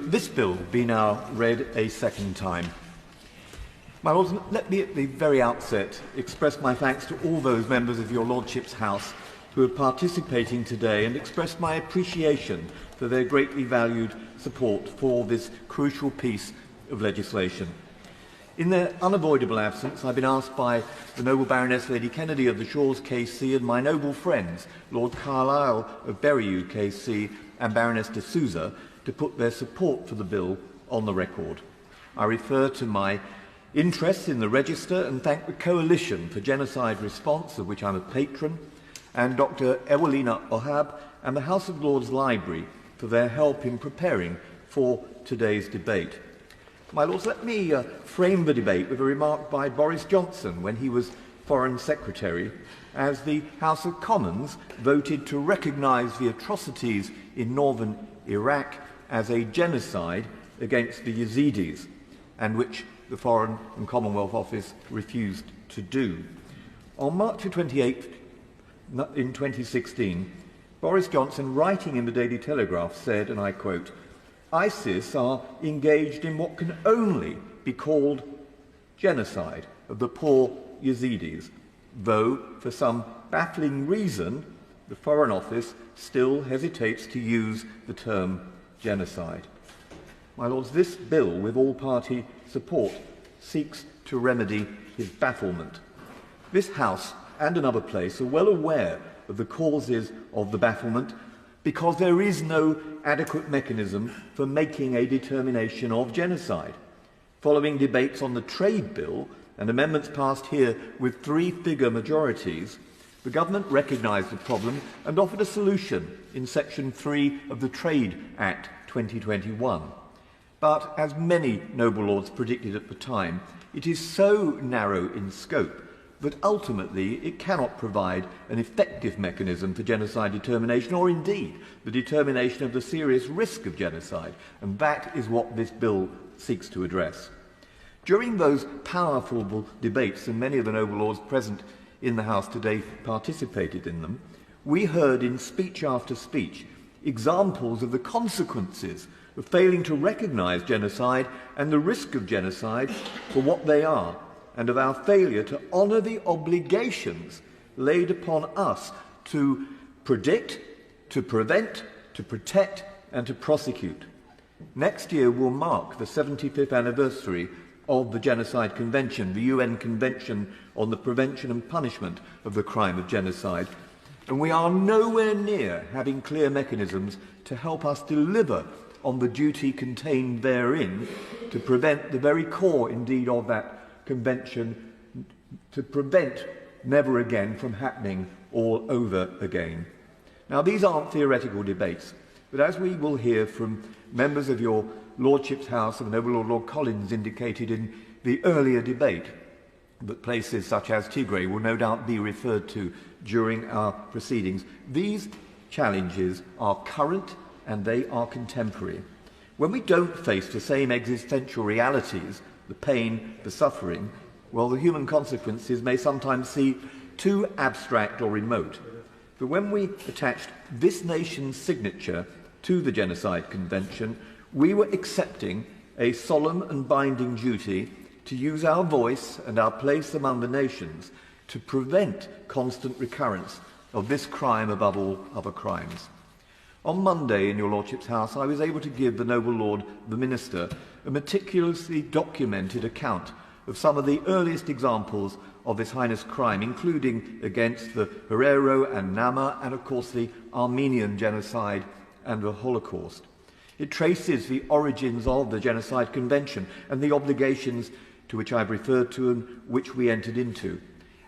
this bill be now read a second time. My Lords, let me at the very outset express my thanks to all those members of your Lordship's House who are participating today and express my appreciation for their greatly valued support for this crucial piece of legislation. In their unavoidable absence, I've been asked by the noble Baroness Lady Kennedy of the Shores KC and my noble friends, Lord Carlisle of Berriew KC and Baroness de Souza, to put their support for the bill on the record. I refer to my interest in the register and thank the Coalition for Genocide Response, of which I'm a patron, and Dr. Ewelina Ohab and the House of Lords Library for their help in preparing for today's debate. My Lords, let me frame the debate with a remark by Boris Johnson when he was Foreign Secretary, as the House of Commons voted to recognise the atrocities in northern Iraq as a genocide against the Yazidis, and which the Foreign and Commonwealth Office refused to do. On March 28th in 2016, Boris Johnson, writing in the Daily Telegraph, said, and I quote, "ISIS are engaged in what can only be called genocide of the poor Yazidis, though for some baffling reason the Foreign Office still hesitates to use the term genocide." My Lords, this bill, with all-party support, seeks to remedy his bafflement. This House and another place are well aware of the causes of the bafflement because there is no adequate mechanism for making a determination of genocide. Following debates on the trade bill and amendments passed here with three-figure majorities, the government recognised the problem and offered a solution in Section 3 of the Trade Act 2021. But, as many noble lords predicted at the time, it is so narrow in scope that ultimately it cannot provide an effective mechanism for genocide determination, or indeed the determination of the serious risk of genocide, and that is what this bill seeks to address. During those powerful debates, and many of the noble lords present in the House today participated in them, we heard in speech after speech examples of the consequences of failing to recognise genocide and the risk of genocide for what they are, and of our failure to honour the obligations laid upon us to predict, to prevent, to protect and to prosecute. Next year will mark the 75th anniversary of the Genocide Convention, the UN Convention on the Prevention and Punishment of the Crime of Genocide, and we are nowhere near having clear mechanisms to help us deliver on the duty contained therein to prevent the very core, indeed, of that Convention, to prevent never again from happening all over again. Now, these aren't theoretical debates, but as we will hear from members of your Lordship's House, and Noble Lord Collins indicated in the earlier debate, that places such as Tigray will no doubt be referred to during our proceedings, these challenges are current and they are contemporary. When we don't face the same existential realities, the pain, the suffering, well, the human consequences may sometimes seem too abstract or remote. But when we attached this nation's signature to the Genocide Convention, we were accepting a solemn and binding duty to use our voice and our place among the nations to prevent constant recurrence of this crime above all other crimes. On Monday, in your Lordship's House, I was able to give the noble Lord, the Minister, a meticulously documented account of some of the earliest examples of this heinous crime, including against the Herero and Nama, and of course the Armenian genocide and the Holocaust. It traces the origins of the Genocide Convention and the obligations to which I've referred to and which we entered into.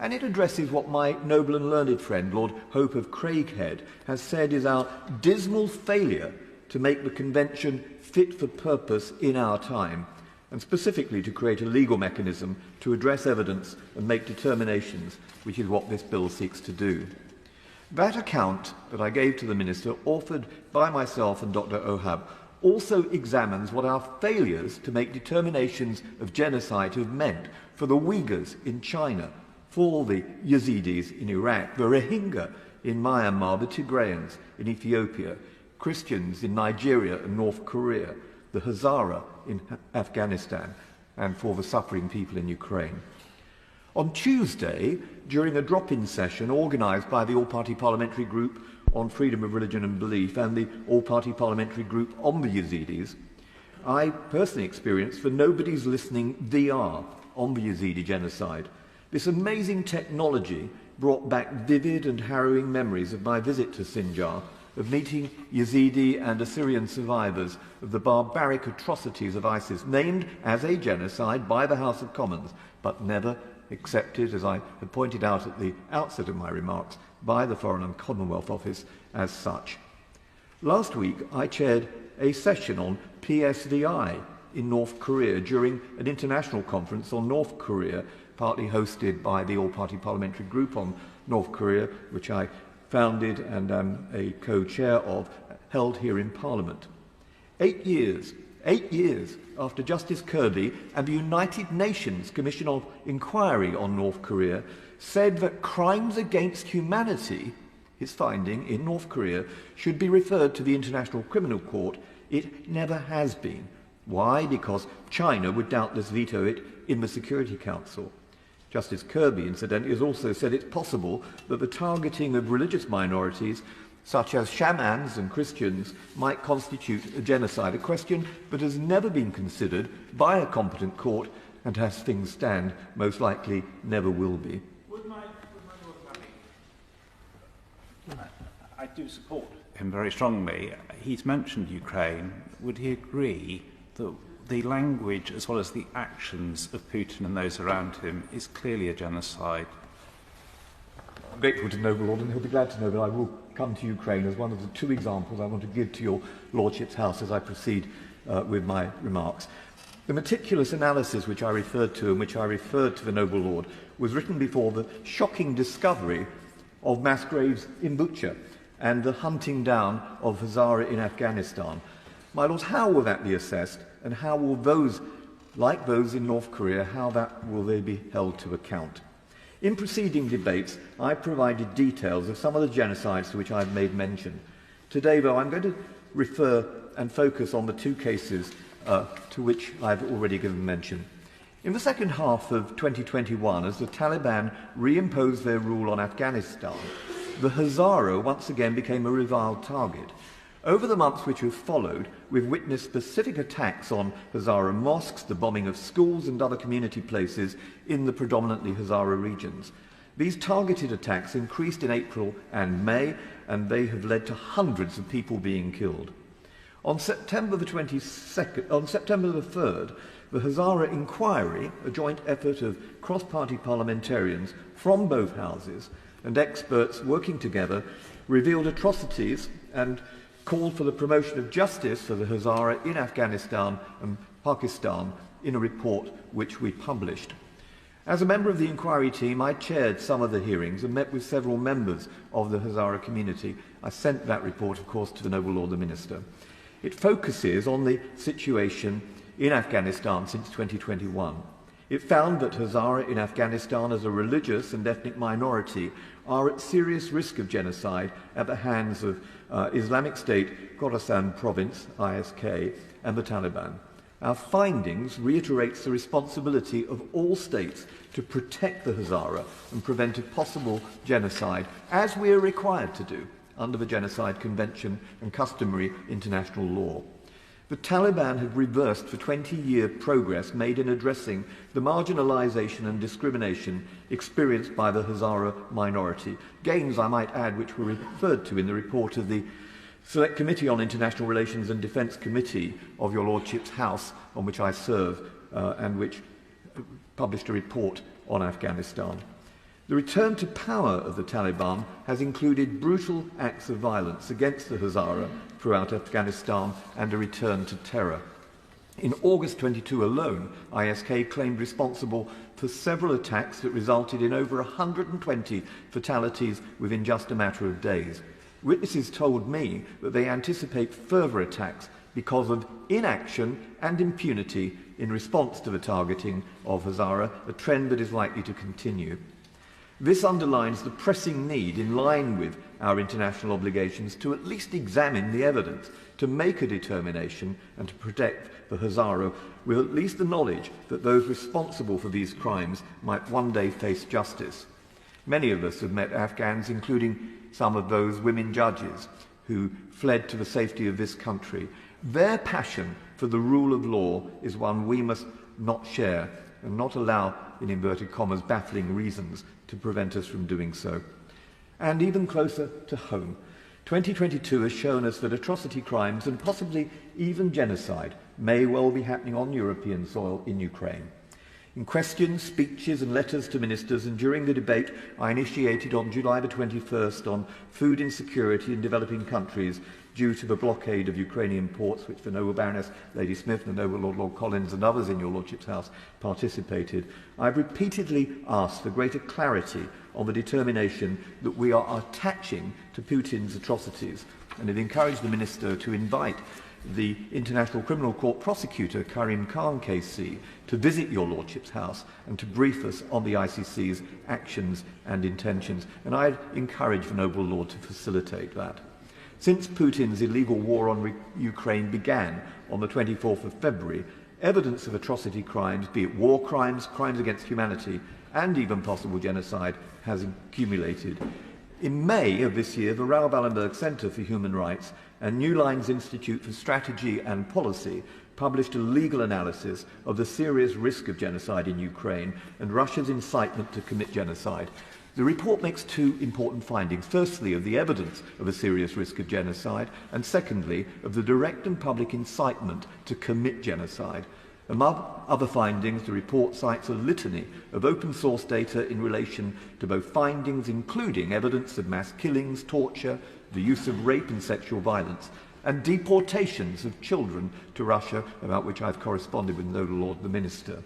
And it addresses what my noble and learned friend, Lord Hope of Craighead, has said is our dismal failure to make the Convention fit for purpose in our time, and specifically to create a legal mechanism to address evidence and make determinations, which is what this bill seeks to do. That account that I gave to the Minister, authored by myself and Dr. Ohab, also examines what our failures to make determinations of genocide have meant for the Uyghurs in China, for the Yazidis in Iraq, the Rohingya in Myanmar, the Tigrayans in Ethiopia, Christians in Nigeria and North Korea, the Hazara in Afghanistan and for the suffering people in Ukraine. On Tuesday, during a drop-in session organised by the All-Party Parliamentary Group on Freedom of Religion and Belief and the All-Party Parliamentary Group on the Yazidis, I personally experienced the Nobody's Listening VR on the Yazidi genocide. This amazing technology brought back vivid and harrowing memories of my visit to Sinjar, of meeting Yazidi and Assyrian survivors of the barbaric atrocities of ISIS, named as a genocide by the House of Commons, but never accepted, as I had pointed out at the outset of my remarks, by the Foreign and Commonwealth Office as such. Last week, I chaired a session on PSVI in North Korea during an international conference on North Korea, partly hosted by the All-Party Parliamentary Group on North Korea, which I founded and am a co-chair of, held here in Parliament. 8 years after Justice Kirby and the United Nations Commission of Inquiry on North Korea said that crimes against humanity, his finding in North Korea, should be referred to the International Criminal Court, it never has been. Why? Because China would doubtless veto it in the Security Council. Justice Kirby, incidentally, has also said it's possible that the targeting of religious minorities, such as shamans and Christians, might constitute a genocide, a question that has never been considered by a competent court and, as things stand, most likely never will be. I do support him very strongly. He's mentioned Ukraine. Would he agree that the language as well as the actions of Putin and those around him is clearly a genocide? I'm grateful to Noble Lord, and he'll be glad to know that I will come to Ukraine as one of the two examples I want to give to your Lordship's House as I proceed with my remarks. The meticulous analysis which I referred to and which I referred to the Noble Lord was written before the shocking discovery of mass graves in Bucha and the hunting down of Hazara in Afghanistan. My Lords, how will that be assessed, and how will those, like those in North Korea, will they be held to account? In preceding debates, I provided details of some of the genocides to which I've made mention. Today, though, I'm going to refer and focus on the two cases to which I've already given mention. In the second half of 2021, as the Taliban reimposed their rule on Afghanistan, the Hazara once again became a reviled target. Over the months which have followed, we've witnessed specific attacks on Hazara mosques, the bombing of schools and other community places in the predominantly Hazara regions. These targeted attacks increased in April and May, and they have led to hundreds of people being killed. On September the 3rd, the Hazara Inquiry, a joint effort of cross-party parliamentarians from both houses and experts working together, revealed atrocities and called for the promotion of justice for the Hazara in Afghanistan and Pakistan in a report which we published. As a member of the inquiry team, I chaired some of the hearings and met with several members of the Hazara community. I sent that report, of course, to the Noble Lord the Minister. It focuses on the situation in Afghanistan since 2021. It found that Hazara in Afghanistan as a religious and ethnic minority are at serious risk of genocide at the hands of Islamic State, Khorasan Province, ISK, and the Taliban. Our findings reiterates the responsibility of all states to protect the Hazara and prevent a possible genocide, as we are required to do under the Genocide Convention and customary international law. The Taliban have reversed the 20-year progress made in addressing the marginalisation and discrimination experienced by the Hazara minority. Gains, I might add, which were referred to in the report of the Select Committee on International Relations and Defence Committee of your Lordship's House, on which I serve, and which published a report on Afghanistan. The return to power of the Taliban has included brutal acts of violence against the Hazara throughout Afghanistan and a return to terror. In August 22 alone, ISK claimed responsible for several attacks that resulted in over 120 fatalities within just a matter of days. Witnesses told me that they anticipate further attacks because of inaction and impunity in response to the targeting of Hazara, a trend that is likely to continue. This underlines the pressing need, in line with our international obligations, to at least examine the evidence, to make a determination and to protect the Hazara with at least the knowledge that those responsible for these crimes might one day face justice. Many of us have met Afghans, including some of those women judges who fled to the safety of this country. Their passion for the rule of law is one we must not share and not allow, in inverted commas, baffling reasons to prevent us from doing so. And even closer to home, 2022 has shown us that atrocity crimes and possibly even genocide may well be happening on European soil in Ukraine. In questions, speeches and letters to ministers, and during the debate I initiated on July the 21st on food insecurity in developing countries due to the blockade of Ukrainian ports, which the Noble Baroness Lady Smith and the Noble Lord Collins and others in your Lordship's House participated, I've repeatedly asked for greater clarity on the determination that we are attaching to Putin's atrocities, and have encouraged the Minister to invite the International Criminal Court prosecutor, Karim Khan KC, to visit your Lordship's House and to brief us on the ICC's actions and intentions. And I'd encourage the Noble Lord to facilitate that. Since Putin's illegal war on Ukraine began on the 24th of February, evidence of atrocity crimes, be it war crimes, crimes against humanity, and even possible genocide, has accumulated. In May of this year, the Raoul Wallenberg Centre for Human Rights and New Lines Institute for Strategy and Policy published a legal analysis of the serious risk of genocide in Ukraine and Russia's incitement to commit genocide. The report makes two important findings. Firstly, of the evidence of a serious risk of genocide, and secondly, of the direct and public incitement to commit genocide. Among other findings, the report cites a litany of open-source data in relation to both findings including evidence of mass killings, torture, the use of rape and sexual violence, and deportations of children to Russia, about which I've corresponded with Noble Lord the Minister.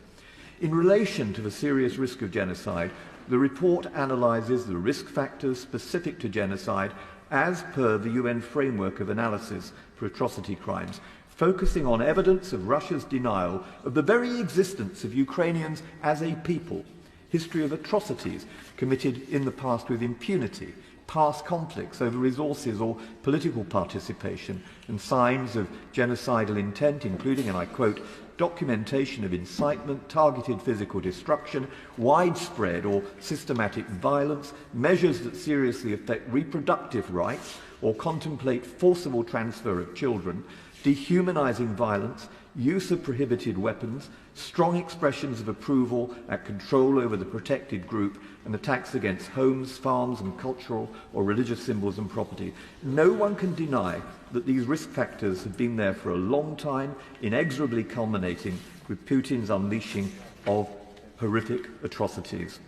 In relation to the serious risk of genocide, the report analyses the risk factors specific to genocide as per the UN Framework of Analysis for Atrocity Crimes, focusing on evidence of Russia's denial of the very existence of Ukrainians as a people, history of atrocities committed in the past with impunity, past conflicts over resources or political participation, and signs of genocidal intent, including, and I quote, documentation of incitement, targeted physical destruction, widespread or systematic violence, measures that seriously affect reproductive rights or contemplate forcible transfer of children, dehumanizing violence, use of prohibited weapons, strong expressions of approval at control over the protected group, and attacks against homes, farms and cultural or religious symbols and property. No one can deny that these risk factors have been there for a long time, inexorably culminating with Putin's unleashing of horrific atrocities.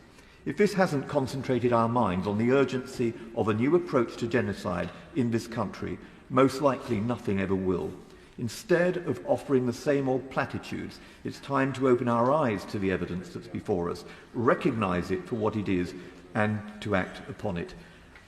If this hasn't concentrated our minds on the urgency of a new approach to genocide in this country, most likely nothing ever will. Instead of offering the same old platitudes, it's time to open our eyes to the evidence that's before us, recognise it for what it is, and to act upon it.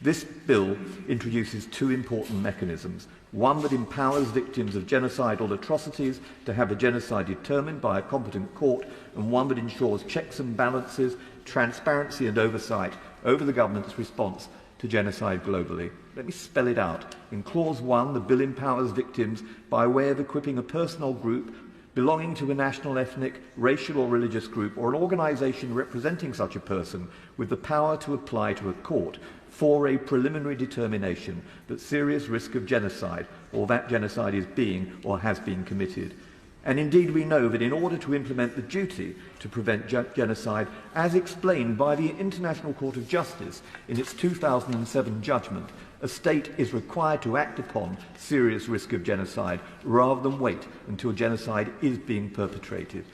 This bill introduces two important mechanisms. One that empowers victims of genocidal atrocities to have a genocide determined by a competent court, and one that ensures checks and balances, transparency and oversight over the government's response to genocide globally. Let me spell it out. In Clause 1, the bill empowers victims by way of equipping a personal group belonging to a national, ethnic, racial or religious group or an organisation representing such a person with the power to apply to a court for a preliminary determination that serious risk of genocide or that genocide is being or has been committed. And indeed we know that in order to implement the duty to prevent genocide, as explained by the International Court of Justice in its 2007 judgment, a state is required to act upon serious risk of genocide rather than wait until genocide is being perpetrated.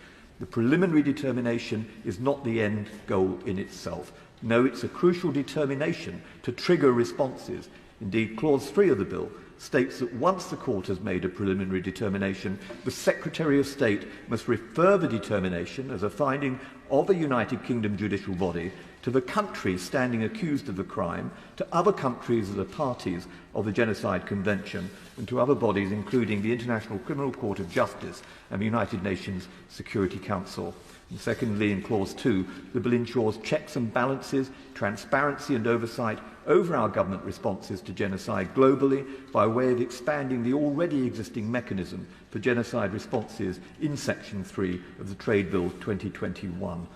The preliminary determination is not the end goal in itself. No, it's a crucial determination to trigger responses. Indeed, Clause 3 of the bill states that once the court has made a preliminary determination, the Secretary of State must refer the determination as a finding of a United Kingdom judicial body to the country standing accused of the crime, to other countries that are parties of the Genocide Convention, and to other bodies including the International Criminal Court of Justice and the United Nations Security Council. And secondly, in Clause 2, the bill ensures checks and balances, transparency and oversight over our government responses to genocide globally by way of expanding the already existing mechanism for genocide responses in Section 3 of the Trade Bill 2021.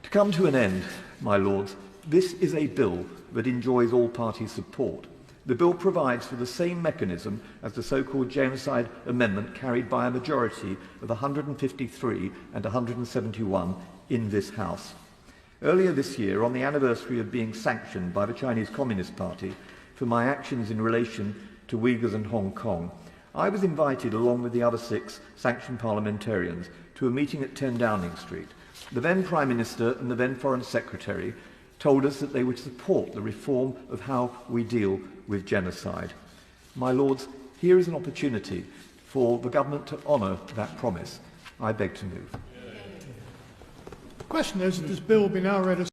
To come to an end, my lords, this is a bill that enjoys all party support. The bill provides for the same mechanism as the so-called Genocide Amendment carried by a majority of 153 and 171 in this House. Earlier this year, on the anniversary of being sanctioned by the Chinese Communist Party for my actions in relation to Uyghurs and Hong Kong, I was invited, along with the other 6 sanctioned parliamentarians, to a meeting at 10 Downing Street. The then Prime Minister and the then Foreign Secretary told us that they would support the reform of how we deal with genocide. My lords, here is an opportunity for the government to honour that promise. I beg to move. The question is, that this bill be now read as